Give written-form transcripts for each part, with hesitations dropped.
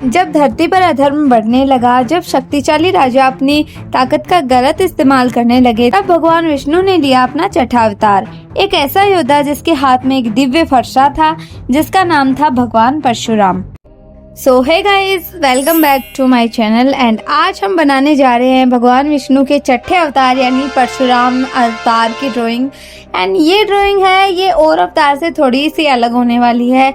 जब धरती पर अधर्म बढ़ने लगा, जब शक्तिशाली राजा अपनी ताकत का गलत इस्तेमाल करने लगे, तब भगवान विष्णु ने लिया अपना छठा अवतार। एक ऐसा योद्धा जिसके हाथ में एक दिव्य फरसा था, जिसका नाम था भगवान Parshuram. So hey guys, welcome back to my channel and आज हम बनाने जा रहे हैं भगवान विष्णु के छठे अवतार यानी परशुराम अवतार की ड्राइंग। एंड ये ड्राइंग है, ये और अवतार से थोड़ी सी अलग होने वाली है।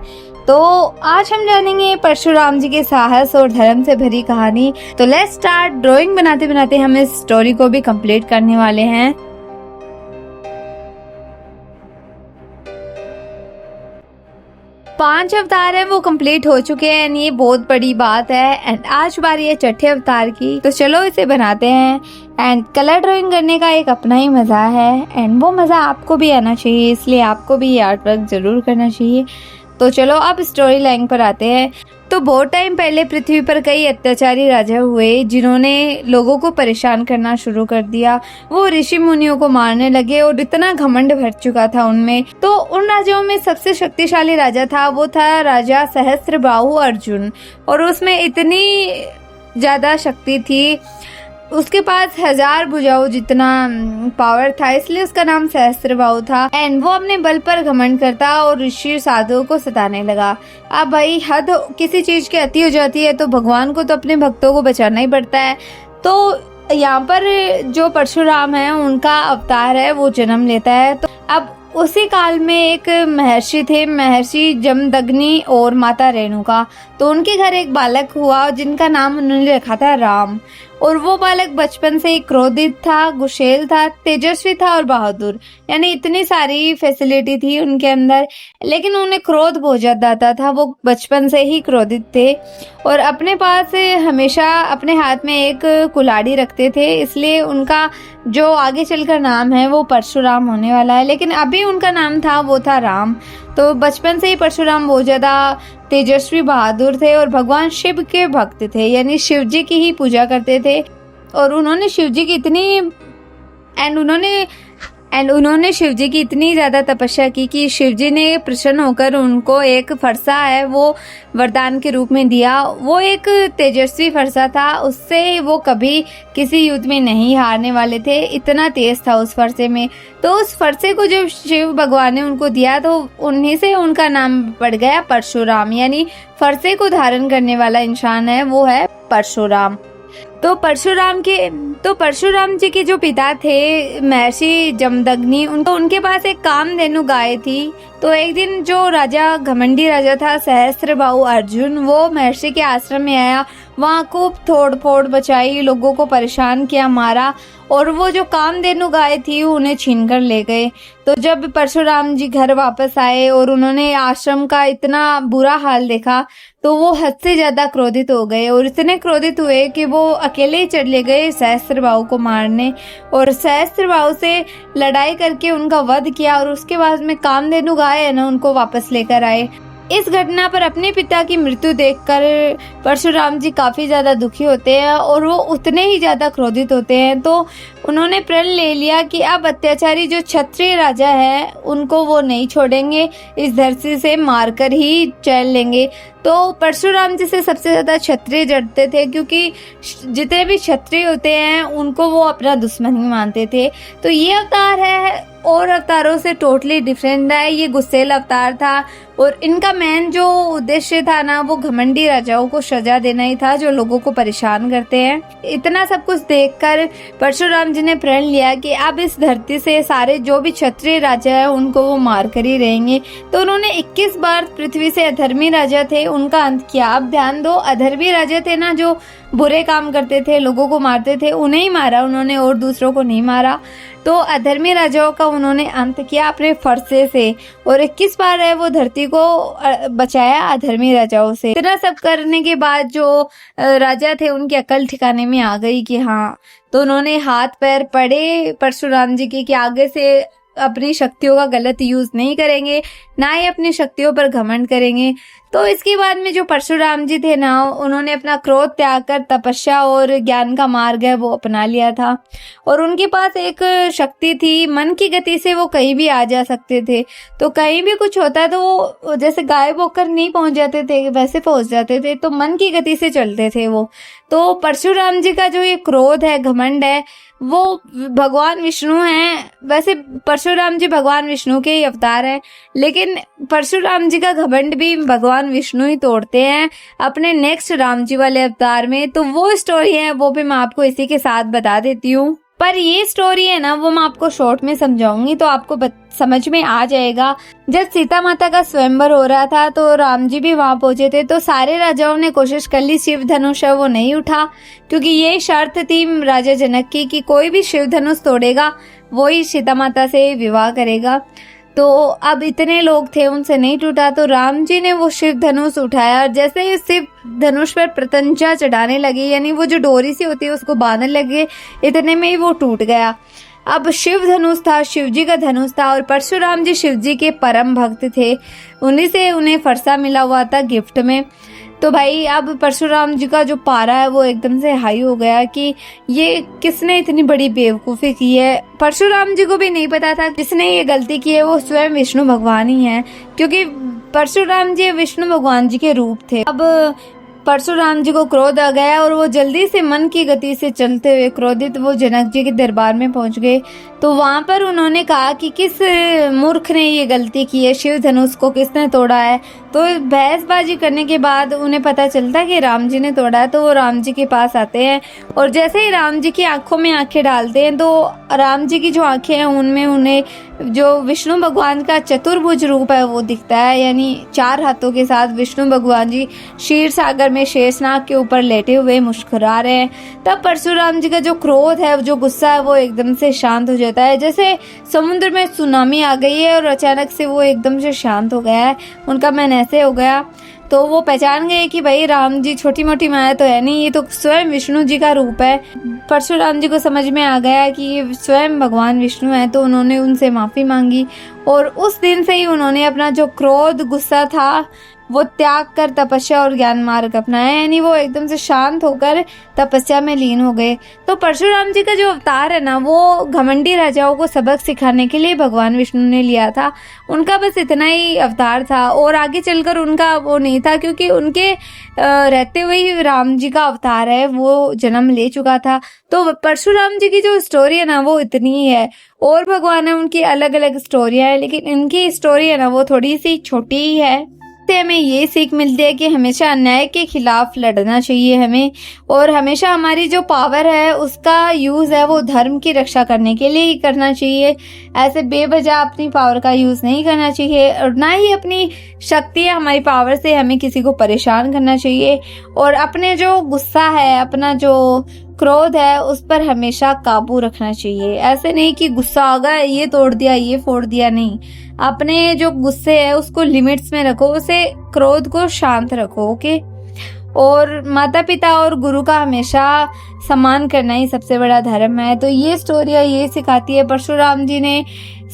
तो आज हम जानेंगे परशुराम जी के साहस और धर्म से भरी कहानी। तो लेट्स स्टार्ट। ड्राइंग बनाते बनाते हम इस स्टोरी को भी कंप्लीट करने वाले हैं। पांच अवतार है वो कंप्लीट हो चुके हैं एंड ये बहुत बड़ी बात है। एंड आज बारी है छठे अवतार की, तो चलो इसे बनाते हैं। एंड कलर ड्राइंग करने का एक अपना ही मजा है एंड वो मजा आपको भी आना चाहिए, इसलिए आपको भी ये आर्ट वर्क जरूर करना चाहिए। तो चलो अब स्टोरी लाइन पर आते हैं। तो बहुत टाइम पहले पृथ्वी पर कई अत्याचारी राजा हुए जिन्होंने लोगों को परेशान करना शुरू कर दिया। वो ऋषि मुनियों को मारने लगे और इतना घमंड भर चुका था उनमें। तो उन राजाओं में सबसे शक्तिशाली राजा था, वो था राजा सहस्त्रबाहु अर्जुन। और उसमें इतनी ज्यादा शक्ति थी, उसके पास 1000 भुजाओं जितना पावर था, इसलिए उसका नाम सहस्त्रबाहु था। एंड वो अपने बल पर घमंड करता और ऋषि साधुओं को सताने लगा। अब भाई हद किसी चीज की अति हो जाती है तो भगवान को तो अपने भक्तों को बचाना ही पड़ता है। तो यहाँ पर जो परशुराम है उनका अवतार है वो जन्म लेता है। तो अब उसी काल में एक महर्षि थे, महर्षि जमदग्नि और माता रेणुका। तो उनके घर एक बालक हुआ जिनका नाम उन्होंने रखा था राम। और वो बालक बचपन से ही क्रोधित था, गुस्सैल था, तेजस्वी था और बहादुर, यानी इतनी सारी फैसिलिटी थी उनके अंदर। लेकिन उन्हें क्रोध बहुत ज्यादा आता था, वो बचपन से ही क्रोधित थे और अपने पास हमेशा अपने हाथ में एक कुल्हाड़ी रखते थे, इसलिए उनका जो आगे चलकर नाम है वो परशुराम होने वाला है। लेकिन अभी उनका नाम था वो था राम। तो बचपन से ही परशुराम बहुत ज्यादा तेजस्वी बहादुर थे और भगवान शिव के भक्त थे, यानी शिव जी की ही पूजा करते थे। और उन्होंने शिव जी की इतनी ज्यादा तपस्या की कि शिव जी ने प्रसन्न होकर उनको एक फरसा है वो वरदान के रूप में दिया। वो एक तेजस्वी फरसा था, उससे वो कभी किसी युद्ध में नहीं हारने वाले थे, इतना तेज था उस फरसे में। तो उस फरसे को जब शिव भगवान ने उनको दिया तो उन्हीं से उनका नाम पड़ गया परशुराम, यानी फरसे को धारण करने वाला इंसान है वो है परशुराम। तो परशुराम जी के जो पिता थे महर्षि जमदग्नि, उनके पास एक कामधेनु गाय थी। तो एक दिन जो राजा घमंडी राजा था सहस्त्रबाहु अर्जुन, वो महर्षि के आश्रम में आया, वहाँ खूब तोड़ फोड़ बचाई, लोगों को परेशान किया, मारा और वो जो कामधेनु गाय थी उन्हें छीन कर ले गए। तो जब परशुराम जी घर वापस आए और उन्होंने आश्रम का इतना बुरा हाल देखा तो वो हद से ज्यादा क्रोधित हो गए और इतने क्रोधित हुए कि वो अकेले ही चले गए सहस्त्रबाहु को मारने और सहस्त्रबाहु से लड़ाई करके उनका वध किया। और उसके बाद में कामधेनु गाय है ना, उनको वापस लेकर आए। इस घटना पर अपने पिता की मृत्यु देखकर परशुराम जी काफी ज्यादा दुखी होते हैं और वो उतने ही ज्यादा क्रोधित होते हैं। तो उन्होंने प्रण ले लिया कि अब अत्याचारी जो क्षत्रिय राजा है उनको वो नहीं छोड़ेंगे, इस धरती से मारकर ही चैन लेंगे। तो परशुराम जी से सबसे ज्यादा क्षत्रिय डरते थे, क्योंकि जितने भी क्षत्रिय होते हैं उनको वो अपना दुश्मन ही मानते थे। तो ये अवतार है और अवतारों से टोटली डिफरेंट है। ये गुस्सेल अवतार था और इनका मेन जो उद्देश्य था ना, वो घमंडी राजाओं को सजा देना ही था जो लोगों को परेशान करते हैं। इतना सब कुछ देखकर परशुराम जी ने प्रण लिया कि अब इस धरती से सारे जो भी क्षत्रिय राजा है उनको वो मार कर ही रहेंगे। तो उन्होंने 21 बार पृथ्वी से अधर्मी राजा थे उनका अंत किया। अब ध्यान दो, अधर्मी राजा थे ना जो बुरे काम करते थे, लोगों को मारते थे, उन्हें ही मारा उन्होंने और दूसरों को नहीं मारा। तो अधर्मी राजाओं का उन्होंने अंत किया अपने फरसे से और 21 बार है वो धरती को बचाया अधर्मी राजाओं से। इतना सब करने के बाद जो राजा थे उनकी अकल ठिकाने में आ गई कि हाँ, तो उन्होंने हाथ पैर पड़े परशुराम जी के कि आगे से अपनी शक्तियों का गलत यूज नहीं करेंगे, ना ही अपनी शक्तियों पर घमंड करेंगे। तो इसके बाद में जो परशुराम जी थे ना, उन्होंने अपना क्रोध त्याग कर तपस्या और ज्ञान का मार्ग है वो अपना लिया था। और उनके पास एक शक्ति थी, मन की गति से वो कहीं भी आ जा सकते थे। तो कहीं भी कुछ होता तो वो जैसे गायब होकर नहीं पहुंच जाते थे, वैसे पहुंच जाते थे। तो मन की गति से चलते थे वो। तो परशुराम जी का जो ये क्रोध है, घमंड है, वो भगवान विष्णु हैं। वैसे परशुराम जी भगवान विष्णु के ही अवतार हैं, लेकिन परशुराम जी का घमंड भी भगवान विष्णु ही तोड़ते हैं अपने नेक्स्ट राम जी वाले अवतार में। तो वो स्टोरी है, वो भी मैं आपको इसी के साथ बता देती हूँ। पर ये स्टोरी है ना, वो मैं आपको शॉर्ट में समझाऊंगी तो आपको समझ में आ जाएगा। जब सीता माता का स्वयंवर हो रहा था तो राम जी भी वहां पहुंचे थे। तो सारे राजाओं ने कोशिश कर ली, शिव धनुष है वो नहीं उठा, क्योंकि ये शर्त थी राजा जनक की कि कोई भी शिव धनुष तोड़ेगा वो ही सीता माता से विवाह करेगा। तो अब इतने लोग थे, उनसे नहीं टूटा। तो राम जी ने वो शिव धनुष उठाया और जैसे ही शिव धनुष पर प्रत्यंचा चढ़ाने लगे, यानी वो जो डोरी सी होती है उसको बांधने लगे, इतने में ही वो टूट गया। अब शिव धनुष था, शिव जी का धनुष था, और परशुराम जी शिव जी के परम भक्त थे। उन्हीं से उन्हें फरसा मिला हुआ था गिफ्ट में। तो भाई अब परशुराम जी का जो पारा है वो एकदम से हाई हो गया कि ये किसने इतनी बड़ी बेवकूफ़ी की है। परशुराम जी को भी नहीं पता था जिसने ये गलती की है वो स्वयं विष्णु भगवान ही है, क्योंकि परशुराम जी विष्णु भगवान जी के रूप थे। अब परशुराम जी को क्रोध आ गया और वो जल्दी से मन की गति से चलते हुए क्रोधित वो जनक जी के दरबार में पहुंच गए। तो वहां पर उन्होंने कहा कि किस मूर्ख ने ये गलती की है, शिव धनुष को किसने तोड़ा है। तो बहसबाजी करने के बाद उन्हें पता चलता कि राम जी ने तोड़ा है। तो वो राम जी के पास आते हैं और जैसे ही राम जी की आंखों में आंखें डालते हैं तो राम जी की जो आंखें हैं उनमें उन्हें जो विष्णु भगवान का चतुर्भुज रूप है वो दिखता है, यानी 4 हाथों के साथ विष्णु भगवान जी क्षीर सागर में शेषनाग के ऊपर लेटे हुए मुस्कुरा रहे हैं। तब परशुराम जी का जो क्रोध है, जो गुस्सा है, वो एकदम से शांत हो जाता है, जैसे समुद्र में सुनामी आ गई है और अचानक से वो एकदम से शांत हो गया है, उनका मन ऐसे हो गया। तो वो पहचान गए कि भाई राम जी छोटी मोटी माया तो है नहीं, ये तो स्वयं विष्णु जी का रूप है। परशुराम जी को समझ में आ गया कि ये स्वयं भगवान विष्णु है। तो उन्होंने उनसे माफ़ी मांगी और उस दिन से ही उन्होंने अपना जो क्रोध गुस्सा था वो त्याग कर तपस्या और ज्ञान मार्ग अपनाया, यानी वो एकदम से शांत होकर तपस्या में लीन हो गए। तो परशुराम जी का जो अवतार है ना, वो घमंडी राजाओं को सबक सिखाने के लिए भगवान विष्णु ने लिया था। उनका बस इतना ही अवतार था और आगे चलकर उनका वो नहीं था, क्योंकि उनके रहते हुए ही राम जी का अवतार है वो जन्म ले चुका था। तो परशुराम जी की जो स्टोरी है ना वो इतनी ही है। और भगवान है उनकी अलग अलग स्टोरियाँ है, लेकिन इनकी स्टोरी है ना वो थोड़ी सी छोटी ही है। से हमें ये सीख मिलती है कि हमेशा अन्याय के खिलाफ लड़ना चाहिए हमें, और हमेशा हमारी जो पावर है उसका यूज़ है वो धर्म की रक्षा करने के लिए ही करना चाहिए। ऐसे बेवजह अपनी पावर का यूज़ नहीं करना चाहिए, और ना ही अपनी शक्ति है हमारी पावर से हमें किसी को परेशान करना चाहिए। और अपने जो गुस्सा है, अपना जो क्रोध है, उस पर हमेशा काबू रखना चाहिए। ऐसे नहीं कि गुस्सा आ गया ये तोड़ दिया ये फोड़ दिया, नहीं। अपने जो गुस्से है उसको लिमिट्स में रखो, उसे क्रोध को शांत रखो। ओके। और माता पिता और गुरु का हमेशा सम्मान करना ही सबसे बड़ा धर्म है। तो ये स्टोरियाँ ये सिखाती है परशुराम जी ने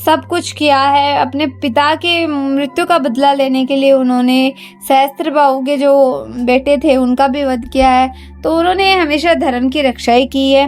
सब कुछ किया है अपने पिता के मृत्यु का बदला लेने के लिए। उन्होंने सहस्त्रबाहु के जो बेटे थे उनका भी वध किया है। तो उन्होंने हमेशा धर्म की रक्षा ही की है।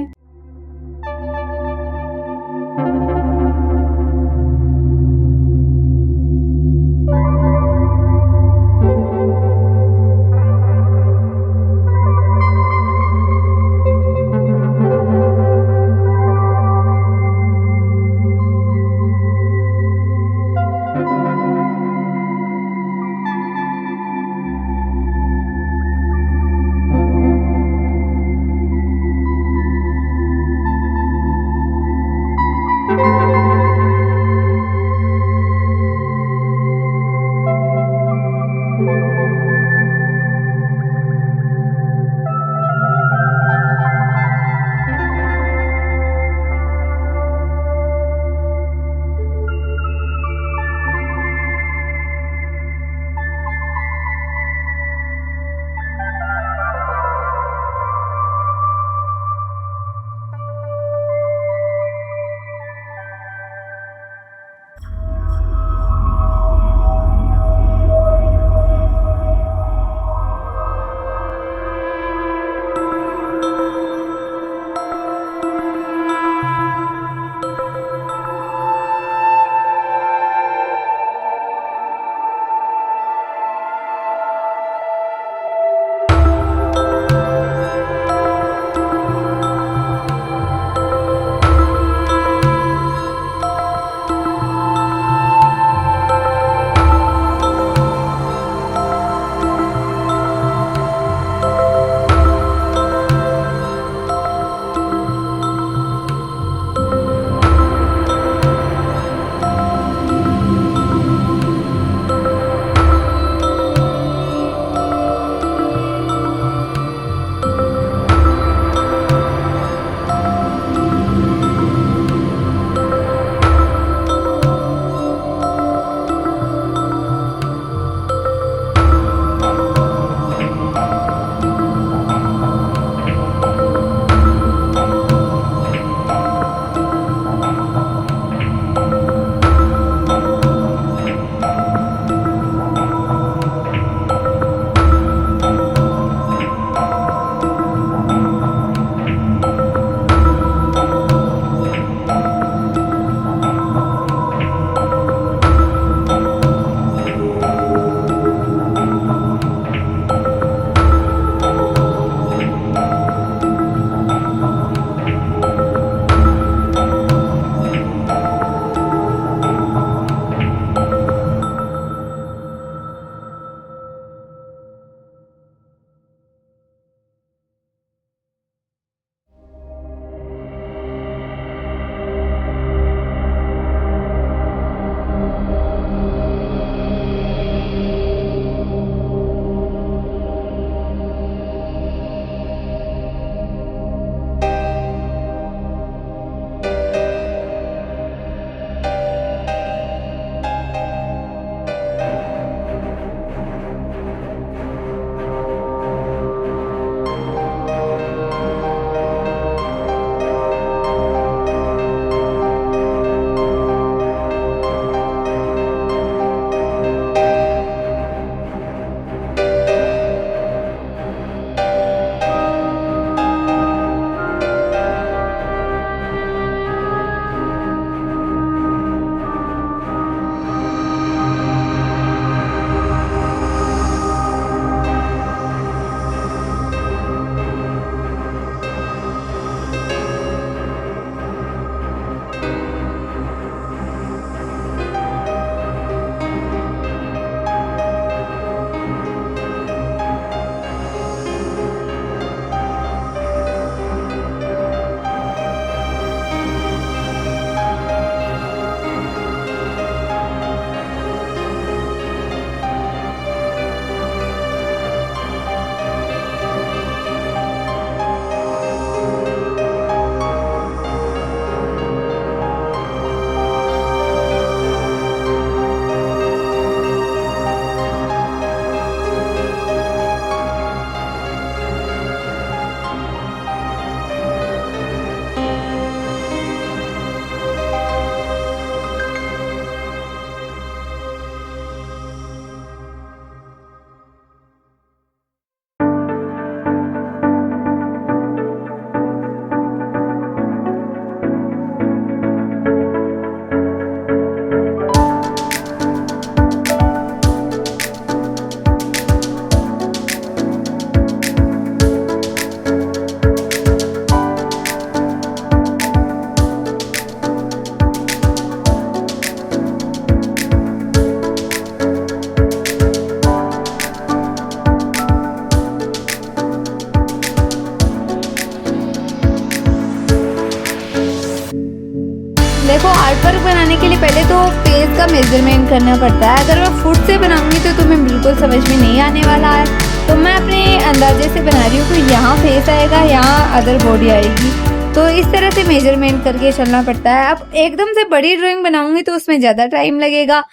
बनाने के लिए पहले तो फेस का मेजरमेंट करना पड़ता है। अगर मैं फुट से बनाऊंगी तो तुम्हें बिल्कुल समझ में नहीं आने वाला है। तो मैं अपने अंदाजे से बना रही हूँ कि यहाँ फेस आएगा, यहाँ अदर बॉडी आएगी। तो इस तरह से मेजरमेंट करके चलना पड़ता है। अब एकदम से बड़ी ड्राइंग बनाऊंगी तो उसमें ज़्यादा टाइम लगेगा,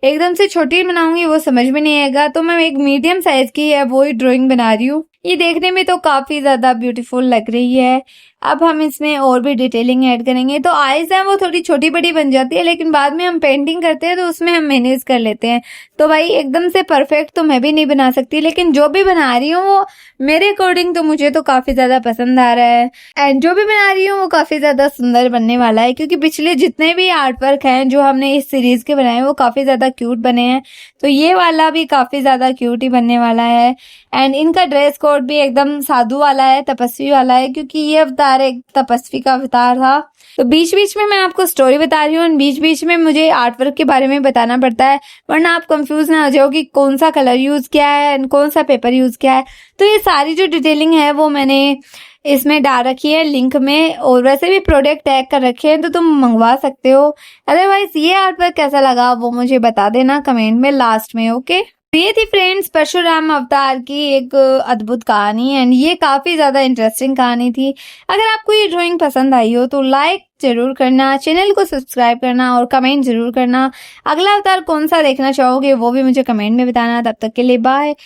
एकदम से छोटी बनाऊंगी वो समझ में नहीं आएगा। तो मैं एक मीडियम साइज की है वो ही ड्राइंग बना रही हूँ। ये देखने में तो काफ़ी ज़्यादा ब्यूटीफुल लग रही है। अब हम इसमें और भी डिटेलिंग ऐड करेंगे। तो आइज़ है वो थोड़ी छोटी बड़ी बन जाती है, लेकिन बाद में हम पेंटिंग करते हैं तो उसमें हम मैनेज कर लेते हैं। तो भाई एकदम से परफेक्ट तो मैं भी नहीं बना सकती, लेकिन जो भी बना रही हूँ वो मेरे अकॉर्डिंग तो मुझे तो काफ़ी ज़्यादा पसंद आ रहा है। एंड जो भी बना रही हूँ वो काफ़ी ज़्यादा सुंदर बनने वाला है, क्योंकि पिछले जितने भी आर्ट वर्क हैं जो हमने इस सीरीज़ के बनाए वो काफ़ी ज़्यादा क्यूट बने हैं। तो ये वाला भी काफ़ी ज़्यादा क्यूट ही बनने वाला है। एंड इनका ड्रेस कोड भी एकदम साधु वाला है, तपस्वी वाला है, क्योंकि ये अवतार एक तपस्वी का अवतार था। तो बीच बीच में मैं आपको स्टोरी बता रही हूँ, बीच बीच में मुझे आर्ट वर्क के बारे में बताना पड़ता है, वरना आप कंफ्यूज ना हो जाओ कि कौन सा कलर यूज़ किया है एंड कौन सा पेपर यूज़ किया है। तो ये सारी जो डिटेलिंग है वो मैंने इसमें डाल रखी है लिंक में, और वैसे भी प्रोडक्ट टैग कर रखे हैं तो तुम मंगवा सकते हो। अदरवाइज ये आर्ट वर्क कैसा लगा वो मुझे बता देना कमेंट में लास्ट में, ओके। ये थी फ्रेंड्स परशुराम अवतार की एक अद्भुत कहानी, एंड ये काफ़ी ज़्यादा इंटरेस्टिंग कहानी थी। अगर आपको ये ड्राइंग पसंद आई हो तो लाइक जरूर करना, चैनल को सब्सक्राइब करना और कमेंट जरूर करना। अगला अवतार कौन सा देखना चाहोगे वो भी मुझे कमेंट में बताना। तब तक के लिए बाय।